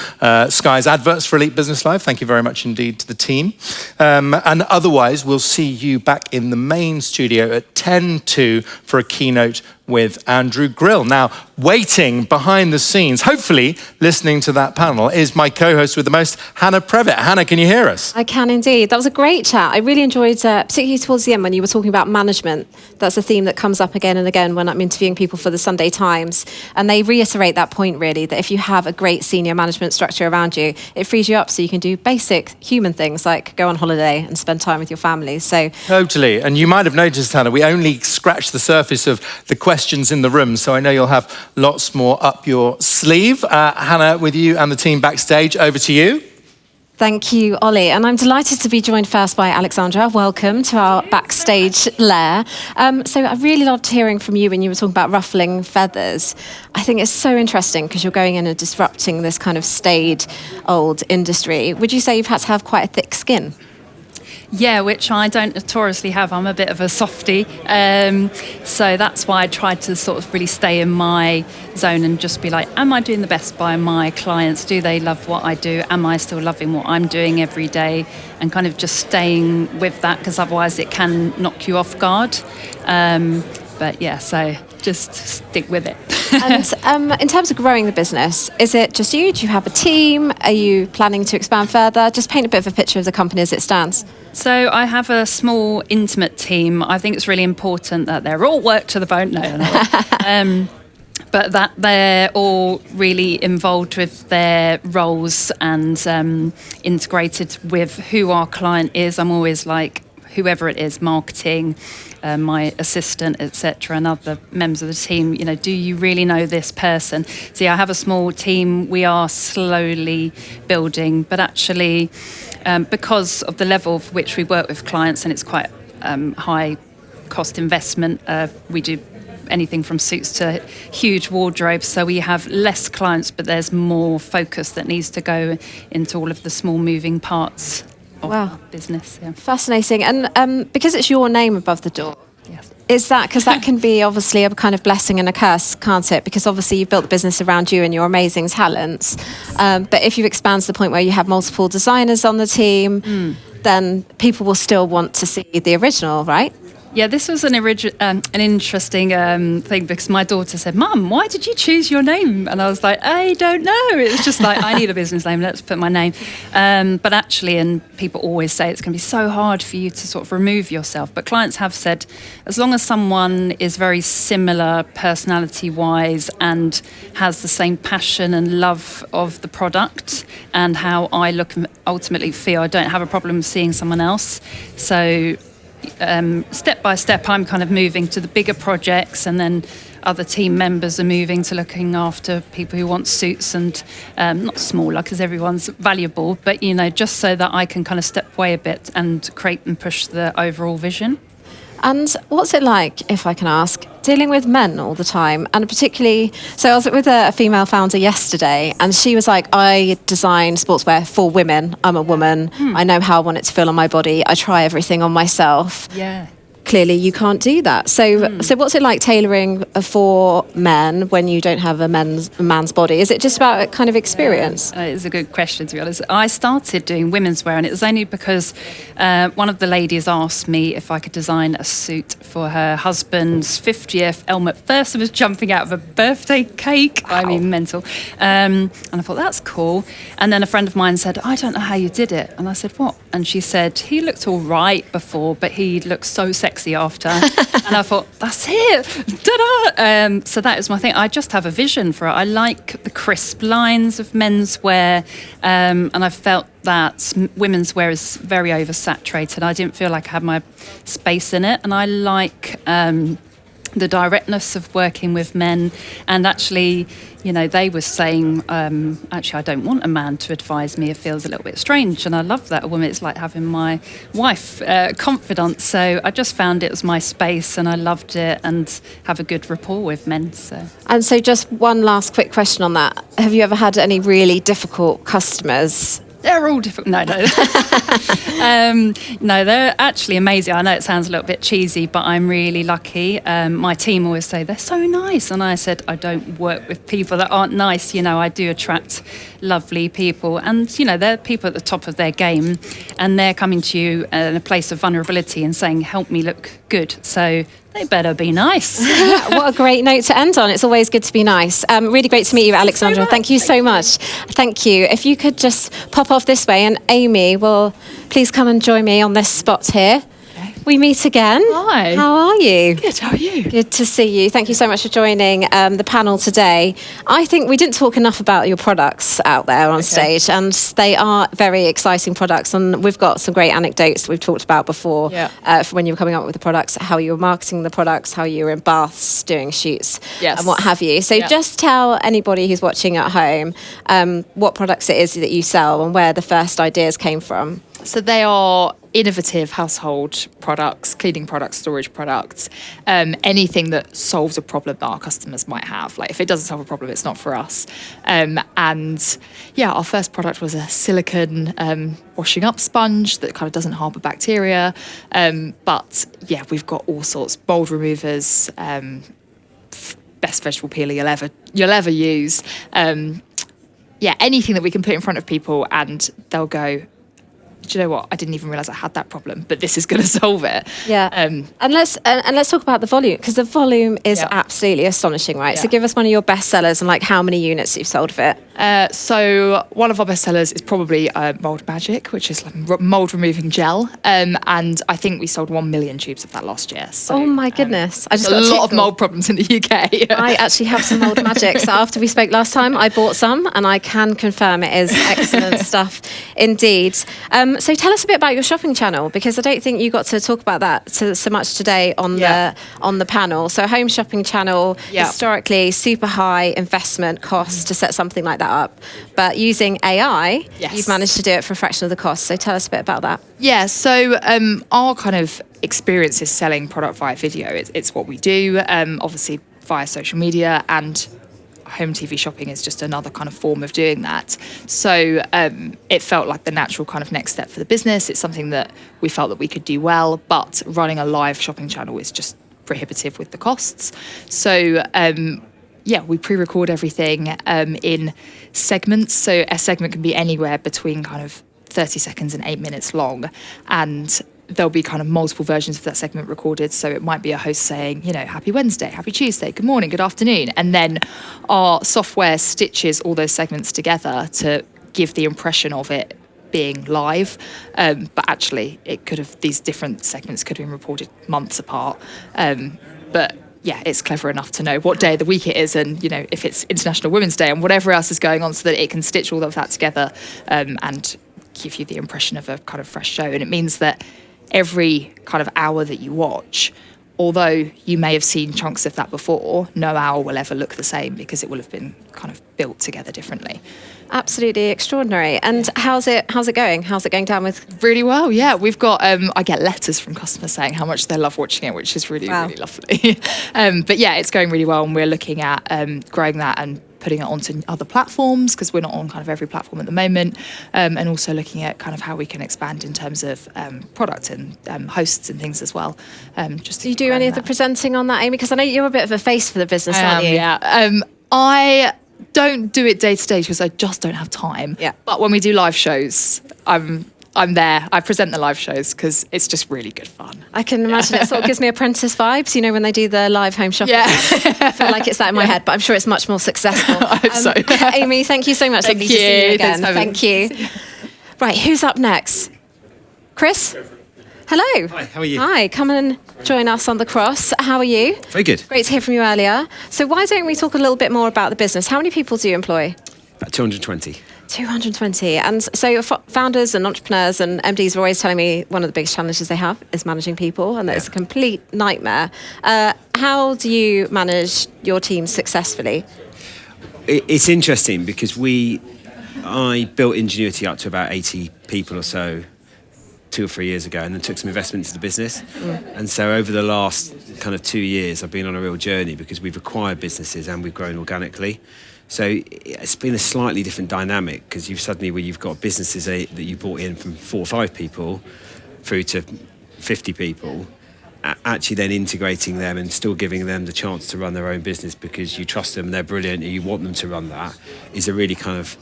Speaker 1: Sky's adverts for Elite Business Live. Thank you very much indeed to the team. And otherwise, we'll see you back in the main studio at 10:02 for a keynote with Andrew Grill. Now, waiting behind the scenes, hopefully listening to that panel, is my co-host with the most, Hannah Previtt. Hannah, can you hear us?
Speaker 9: I can indeed. That was a great chat. I really enjoyed, particularly towards the end when you were talking about management. That's a theme that comes up again and again when I'm interviewing people for the Sunday Times. And they reiterate that point really, that if you have a great senior management structure around you, it frees you up so you can do basic human things like go on holiday and spend time with your family. So
Speaker 1: totally. And you might have noticed, Hannah, we only scratched the surface of the questions in the room, so I know you'll have lots more up your sleeve. Hannah, with you and the team backstage, over to you.
Speaker 9: Thank you, Ollie. And I'm delighted to be joined first by Alexandra. Welcome to our backstage lair. So I really loved hearing from you when you were talking about ruffling feathers. I think it's so interesting because you're going in and disrupting this kind of staid old industry. Would you say you've had to have quite a thick skin?
Speaker 5: Yeah, which I don't notoriously have. I'm a bit of a softie. So that's why I tried to sort of really stay in my zone and just be like, am I doing the best by my clients? Do they love what I do? Am I still loving what I'm doing every day? And kind of just staying with that, because otherwise it can knock you off guard. But yeah, so just stick with it.
Speaker 9: And in terms of growing the business, is it just you? Do you have a team? Are you planning to expand further? Just paint a bit of a picture of the company as it stands.
Speaker 5: So I have a small, intimate team. I think it's really important that they're all work to the bone. No. But that they're all really involved with their roles and integrated with who our client is. I'm always like, whoever it is, marketing, my assistant, etc., and other members of the team, you know, do you really know this person? See, I have a small team. We are slowly building, but actually, because of the level of which we work with clients, and it's quite high cost investment, we do anything from suits to huge wardrobes, so we have less clients, but there's more focus that needs to go into all of the small moving parts of business. Yeah.
Speaker 9: Fascinating. And because it's your name above the door,
Speaker 5: yes.
Speaker 9: Is that, because that can be obviously a kind of blessing and a curse, can't it? Because obviously you've built the business around you and your amazing talents. But if you expand to the point where you have multiple designers on the team, then people will still want to see the original, right?
Speaker 5: Yeah, this was an interesting thing, because my daughter said, "Mum, why did you choose your name?" And I was like, "I don't know. It was just like, I need a business name, let's put my name." But actually, and people always say it's going to be so hard for you to sort of remove yourself. But clients have said, as long as someone is very similar personality-wise and has the same passion and love of the product and how I look and ultimately feel, I don't have a problem seeing someone else. So step by step, I'm kind of moving to the bigger projects, and then other team members are moving to looking after people who want suits, and not smaller because everyone's valuable, but just so that I can kind of step away a bit and create and push the overall vision.
Speaker 9: And what's it like, if I can ask, dealing with men all the time? And particularly, so I was with a female founder yesterday, and she was like, I design sportswear for women. I'm a woman. I know how I want it to feel on my body. I try everything on myself.
Speaker 5: Yeah.
Speaker 9: Clearly, you can't do that. So what's it like tailoring for men when you don't have a man's body? Is it just about a kind of experience?
Speaker 5: It's a good question, to be honest. I started doing women's wear, and it was only because one of the ladies asked me if I could design a suit for her husband's 50th. Elm at first was jumping out of a birthday cake. Wow. I mean, mental. And I thought, that's cool. And then a friend of mine said, I don't know how you did it. And I said, what? And she said, he looked all right before, but he looked so sexy after. And I thought, that's it. Ta-da! So that is my thing. I just have a vision for it. I like the crisp lines of menswear, and I felt that women's wear is very oversaturated. I didn't feel like I had my space in it, and I like the directness of working with men. And actually, they were saying, actually, I don't want a man to advise me. It feels a little bit strange. And I love that. A woman, it's like having my wife confidant. So I just found it was my space, and I loved it, and have a good rapport with men.
Speaker 9: And so just one last quick question on that. Have you ever had any really difficult customers?
Speaker 5: They're all different. No. No, they're actually amazing. I know it sounds a little bit cheesy, but I'm really lucky. My team always say, they're so nice. And I said, I don't work with people that aren't nice. I do attract lovely people. And, they're people at the top of their game. And they're coming to you in a place of vulnerability and saying, help me look good. So they better be nice.
Speaker 9: What a great note to end on. It's always good to be nice. Really great to meet you, Alexandra. Thank you so much. Thank you. If you could just pop off this way, and Amy will please come and join me on this spot here. We meet again.
Speaker 2: Hi.
Speaker 9: How are you?
Speaker 2: Good, how are you?
Speaker 9: Good to see you. Thank you so much for joining the panel today. I think we didn't talk enough about your products out there on stage, and they are very exciting products, and we've got some great anecdotes that we've talked about before for when you were coming up with the products, how you were marketing the products, how you were in baths doing shoots, and what have you. So just tell anybody who's watching at home what products it is that you sell and where the first ideas came from.
Speaker 2: So they are innovative household products, cleaning products, storage products, anything that solves a problem that our customers might have. Like if it doesn't solve a problem, it's not for us. And our first product was a silicone washing up sponge that kind of doesn't harbour bacteria. But we've got all sorts, mold removers, best vegetable peeler you'll ever use. Anything that we can put in front of people and they'll go, do you know what? I didn't even realise I had that problem, but this is going to solve it.
Speaker 9: Yeah. And let's talk about the volume, because the volume is absolutely astonishing, right?
Speaker 2: Yeah.
Speaker 9: So give us one of your best sellers and how many units you've sold of it.
Speaker 2: So one of our best sellers is probably Mold Magic, which is like mold removing gel. And I think we sold 1 million tubes of that last year. So,
Speaker 9: oh my goodness. I just
Speaker 2: got a lot of mold problems in the UK.
Speaker 9: I actually have some Mold Magic. So after we spoke last time, I bought some, and I can confirm it is excellent stuff indeed. So tell us a bit about your shopping channel, because I don't think you got to talk about that so much today on the panel. So home shopping channel, historically super high investment cost to set something like that up, but using AI, you've managed to do it for a fraction of the cost. So tell us a bit about that.
Speaker 2: Yeah, so our kind of experience is selling product via video. It's what we do, obviously via social media, and home TV shopping is just another kind of form of doing that. So it felt like the natural kind of next step for the business. It's something that we felt that we could do well, but running a live shopping channel is just prohibitive with the costs. So we pre-record everything in segments. So a segment can be anywhere between kind of 30 seconds and 8 minutes long, and there'll be kind of multiple versions of that segment recorded. So it might be a host saying, happy Wednesday, happy Tuesday, good morning, good afternoon. And then our software stitches all those segments together to give the impression of it being live. But actually, these different segments could have been reported months apart. But it's clever enough to know what day of the week it is, and if it's International Women's Day and whatever else is going on, so that it can stitch all of that together and give you the impression of a kind of fresh show. And it means that every kind of hour that you watch, although you may have seen chunks of that before, no hour will ever look the same because it will have been kind of built together differently.
Speaker 9: Absolutely extraordinary. And how's it going? How's it going down with?
Speaker 2: Really well, yeah. We've got, I get letters from customers saying how much they love watching it, which is really, really lovely. But yeah, it's going really well, and we're looking at growing that and putting it onto other platforms, because we're not on kind of every platform at the moment, and also looking at kind of how we can expand in terms of product and hosts and things as well.
Speaker 9: Do you do any of the presenting on that, Amy? Because I know you're a bit of a face for the business, aren't you?
Speaker 2: Yeah. I don't do it day to day because I just don't have time.
Speaker 9: Yeah.
Speaker 2: But when we do live shows, I'm there. I present the live shows because it's just really good fun.
Speaker 9: I can imagine it sort of gives me Apprentice vibes, you know, when they do the live home shopping.
Speaker 2: Yeah.
Speaker 9: I feel like it's that in my head, but I'm sure it's much more successful.
Speaker 2: I hope so.
Speaker 9: Amy, thank you so much.
Speaker 2: Thank
Speaker 9: Lovely to see you again.
Speaker 2: Thanks,
Speaker 9: thank you. Right, who's up next? Chris? Hello.
Speaker 6: Hi, how are you?
Speaker 9: Hi, come and join us on the cross. How are you?
Speaker 6: Very good.
Speaker 9: Great to hear from you earlier. So why don't we talk a little bit more about the business? How many people do you employ?
Speaker 6: About 220.
Speaker 9: 220. And so your founders and entrepreneurs and MDs are always telling me one of the biggest challenges they have is managing people, and that it's a complete nightmare. How do you manage your team successfully?
Speaker 6: It's interesting because I built Ingenuity up to about 80 people or so 2 or 3 years ago, and then took some investment into the business. And so over the last kind of 2 years, I've been on a real journey because we've acquired businesses and we've grown organically. So it's been a slightly different dynamic, because you've got businesses that you brought in from 4 or 5 people through to 50 people, actually then integrating them and still giving them the chance to run their own business because you trust them, they're brilliant, and you want them to run that, is a really kind of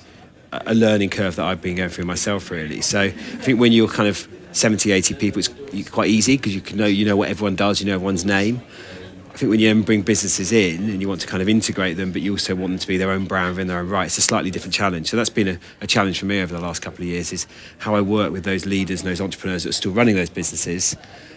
Speaker 6: a learning curve that I've been going through myself, really. So I think when you're kind of 70, 80 people, it's quite easy because you know what everyone does, you know everyone's name. I think when you then bring businesses in and you want to kind of integrate them, but you also want them to be their own brand in their own right, it's a slightly different challenge. So that's been a challenge for me over the last couple of years, is how I work with those leaders and those entrepreneurs that are still running those businesses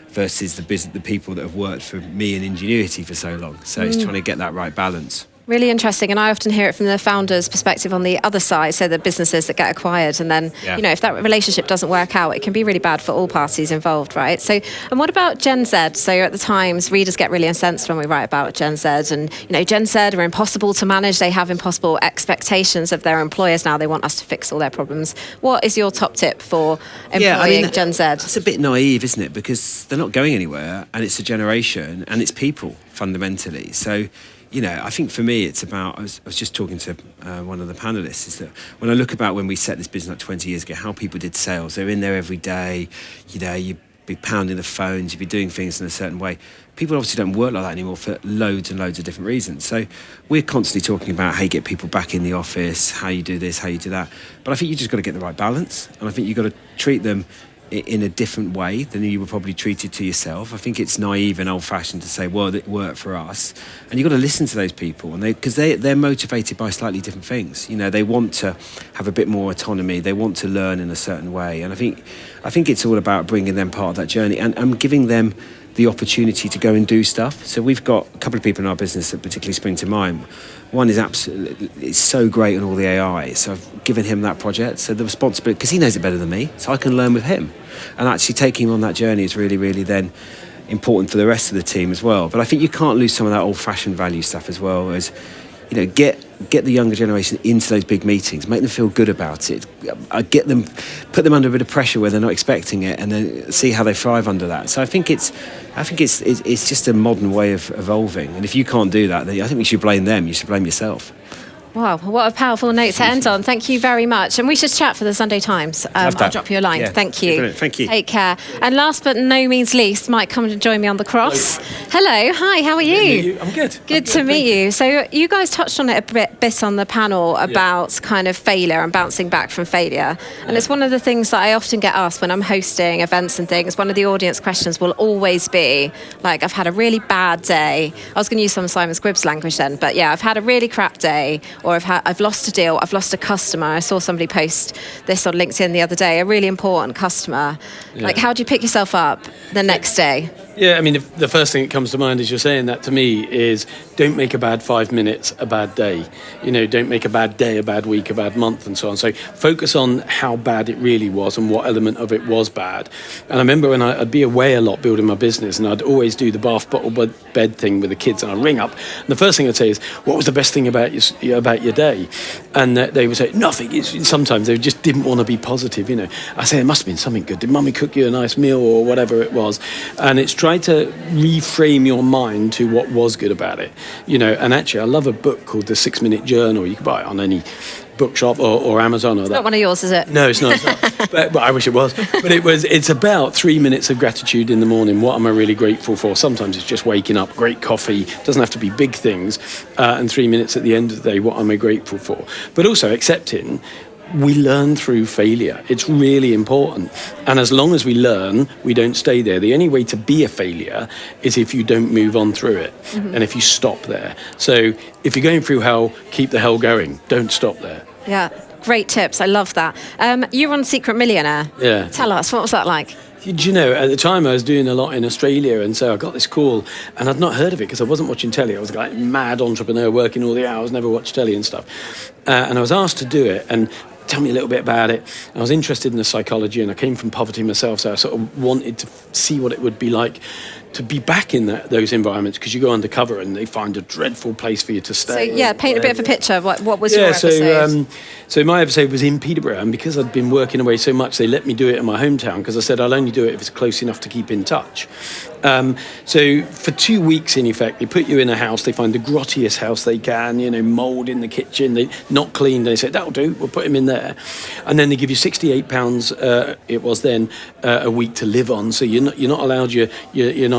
Speaker 6: versus the people that have worked for me in Ingenuity for so long. So it's trying to get that right balance.
Speaker 9: Really interesting, and I often hear it from the founder's perspective on the other side, so the businesses that get acquired, and then, you know, if that relationship doesn't work out, it can be really bad for all parties involved, right? So, and what about Gen Z? So at the Times, readers get really incensed when we write about Gen Z, and, you know, Gen Z are impossible to manage, they have impossible expectations of their employers now, they want us to fix all their problems. What is your top tip for employing Gen Z?
Speaker 6: It's a bit naive, isn't it? Because they're not going anywhere, and it's a generation, and it's people, fundamentally. So, you know, I think for me it's about, I was just talking to one of the panelists, is that when I look about when we set this business up 20 years ago, how people did sales, they're in there every day, you know, you'd be pounding the phones, you'd be doing things in a certain way. People obviously don't work like that anymore for loads and loads of different reasons. So we're constantly talking about how you get people back in the office, how you do this, how you do that. But I think you just got to get the right balance, and I think you've got to treat them in a different way than you would probably treat it to yourself. I think it's naive and old-fashioned to say, well, it worked for us. And you've got to listen to those people, and because they're motivated by slightly different things. You know, they want to have a bit more autonomy. They want to learn in a certain way. And I think it's all about bringing them part of that journey and giving them the opportunity to go and do stuff. So we've got a couple of people in our business that particularly spring to mind. One is it's so great on all the AI, so I've given him that project. So the responsibility, because he knows it better than me, so I can learn with him. And actually taking him on that journey is really, really then important for the rest of the team as well. But I think you can't lose some of that old-fashioned value stuff as well, as, you know, get the younger generation into those big meetings, make them feel good about it, put them under a bit of pressure where they're not expecting it, and then see how they thrive under that. So I think it's just a modern way of evolving. And if you can't do that, then I think we should blame them. You should blame yourself.
Speaker 9: Wow, what a powerful note to end on. Thank you very much. And we should chat for the Sunday Times. I'll drop you a line.
Speaker 6: Yeah.
Speaker 9: Thank you.
Speaker 6: Brilliant. Thank you.
Speaker 9: Take care. And last but no means least, Mike, come and join me on the cross. Hello. Hi, how are you?
Speaker 4: I'm good.
Speaker 9: Good to meet you. So you guys touched on it a bit on the panel about kind of failure and bouncing back from failure. And it's one of the things that I often get asked when I'm hosting events and things. One of the audience questions will always be, like, I've had a really bad day. I was going to use some Simon Squibb's language then, but yeah, I've had a really crap day. or I've lost a deal, I've lost a customer. I saw somebody post this on LinkedIn the other day, a really important customer.
Speaker 4: Yeah.
Speaker 9: Like, how do you pick yourself up the next day?
Speaker 4: Yeah, I mean, the first thing that comes to mind as you're saying that to me is don't make a bad 5 minutes a bad day. You know, don't make a bad day, a bad week, a bad month, and so on. So focus on how bad it really was and what element of it was bad. And I remember when I'd be away a lot building my business, and I'd always do the bath bottle bed thing with the kids, and I'd ring up, and the first thing I'd say is, what was the best thing about your day? And they would say, nothing. Sometimes they just didn't want to be positive, you know. I say, it must have been something good. Did mummy cook you a nice meal or whatever it was? And it's try to reframe your mind to what was good about it, you know. And actually, I love a book called The 6 Minute Journal. You can buy it on any bookshop or Amazon or that.
Speaker 9: Not one of yours, is it?
Speaker 4: No, it's not. It's not. but I wish it was. But it's about 3 minutes of gratitude in the morning. What am I really grateful for? Sometimes it's just waking up, great coffee. It doesn't have to be big things. And 3 minutes at the end of the day, what am I grateful for? But also accepting we learn through failure. It's really important. And as long as we learn, we don't stay there. The only way to be a failure is if you don't move on through it, and if you stop there. So if you're going through hell, keep the hell going. Don't stop there.
Speaker 9: Yeah, great tips. I love that. You were on Secret Millionaire.
Speaker 4: Yeah.
Speaker 9: Tell us, what was that like?
Speaker 4: Do you know, at the time I was doing a lot in Australia, and so I got this call, and I'd not heard of it because I wasn't watching telly. I was like a mad entrepreneur working all the hours, never watched telly and stuff. And I was asked to do it, and tell me a little bit about it. I was interested in the psychology, and I came from poverty myself, so I sort of wanted to see what it would be like to be back in those environments, because you go undercover and they find a dreadful place for you to stay.
Speaker 9: So, yeah, paint a bit of a picture. What was your episode?
Speaker 4: So my episode was in Peterborough, and because I'd been working away so much, they let me do it in my hometown, because I said I'll only do it if it's close enough to keep in touch. So for 2 weeks, in effect, they put you in a house, they find the grottiest house they can, you know, mould in the kitchen, they not clean, they say, that'll do, we'll put him in there. And then they give you £68, it was then, a week to live on, so you're not allowed your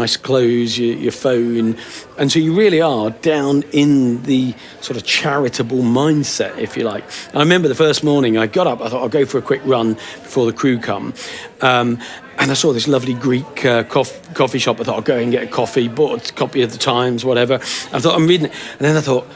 Speaker 4: nice clothes, your phone, and so you really are down in the sort of charitable mindset, if you like. I remember the first morning I got up, I thought I'll go for a quick run before the crew come, and I saw this lovely Greek coffee shop. I thought I'll go and get a coffee, bought a copy of the Times, whatever. I thought I'm reading it, and then I thought,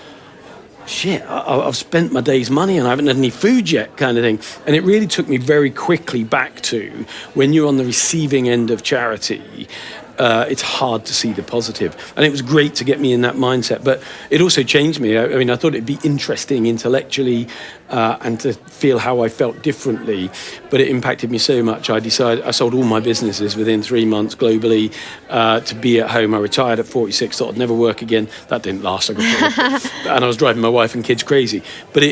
Speaker 4: shit, I've spent my day's money and I haven't had any food yet, kind of thing. And it really took me very quickly back to when you're on the receiving end of charity, it's hard to see the positive. And it was great to get me in that mindset, but it also changed me. I mean, I thought it'd be interesting intellectually and to feel how I felt differently, but it impacted me so much. I decided I sold all my businesses within 3 months globally to be at home. I retired at 46, thought I'd never work again. That didn't last. I got and I was driving my wife and kids crazy. But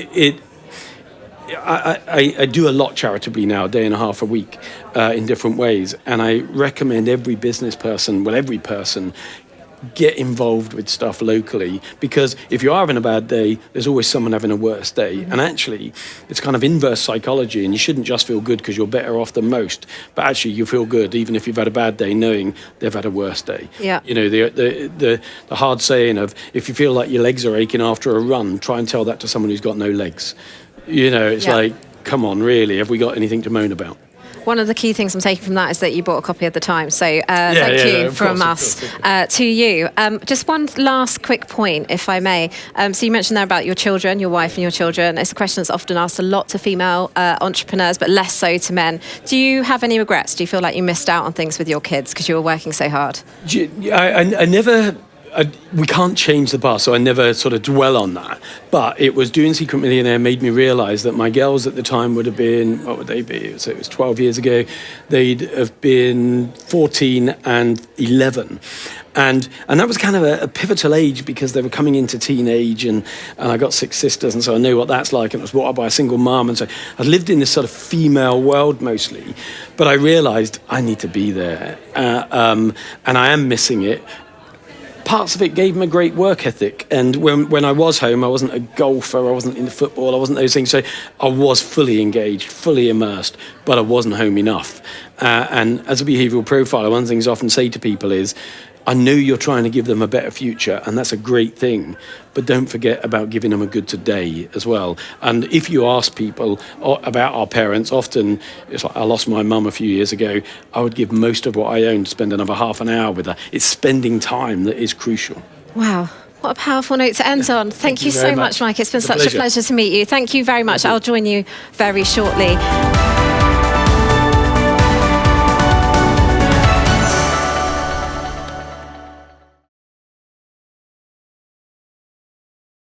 Speaker 4: I do a lot charitably now, a day and a half a week, in different ways. And I recommend every business person, every person, get involved with stuff locally, because if you are having a bad day, there's always someone having a worse day. And actually, it's kind of inverse psychology, and you shouldn't just feel good because you're better off than most, but actually you feel good even if you've had a bad day, knowing they've had a worse day.
Speaker 9: Yeah.
Speaker 4: You know, the hard saying of, if you feel like your legs are aching after a run, try and tell that to someone who's got no legs. You know, it's like, come on, really, have we got anything to moan about?
Speaker 9: One of the key things I'm taking from that is that you bought a copy of the Times. So thank you from us to you. Just one last quick point, if I may. So you mentioned there about your children, your wife and your children. It's a question that's often asked a lot to female entrepreneurs, but less so to men. Do you have any regrets? Do you feel like you missed out on things with your kids because you were working so hard?
Speaker 4: I never... we can't change the past, so I never sort of dwell on that. But it was doing Secret Millionaire made me realise that my girls at the time would have been, what would they be? So it was 12 years ago. They'd have been 14 and 11. And that was kind of a pivotal age, because they were coming into teenage, and I got 6 sisters, and so I know what that's like, and I was brought up by a single mum, and so I'd lived in this sort of female world mostly. But I realised I need to be there, and I am missing it. Parts of it gave them a great work ethic, and when I was home, I wasn't a golfer, I wasn't into football, I wasn't those things, so I was fully engaged, fully immersed, but I wasn't home enough. And as a behavioural profiler, one of the things I often say to people is, I know you're trying to give them a better future, and that's a great thing, but don't forget about giving them a good today as well. And if you ask people about our parents, often it's like, I lost my mum a few years ago, I would give most of what I own to spend another half an hour with her. It's spending time that is crucial.
Speaker 9: Wow. What a powerful note to end on. Thank you so much, Mike. It's been such a pleasure to meet you. Thank you very much. I'll join you very shortly.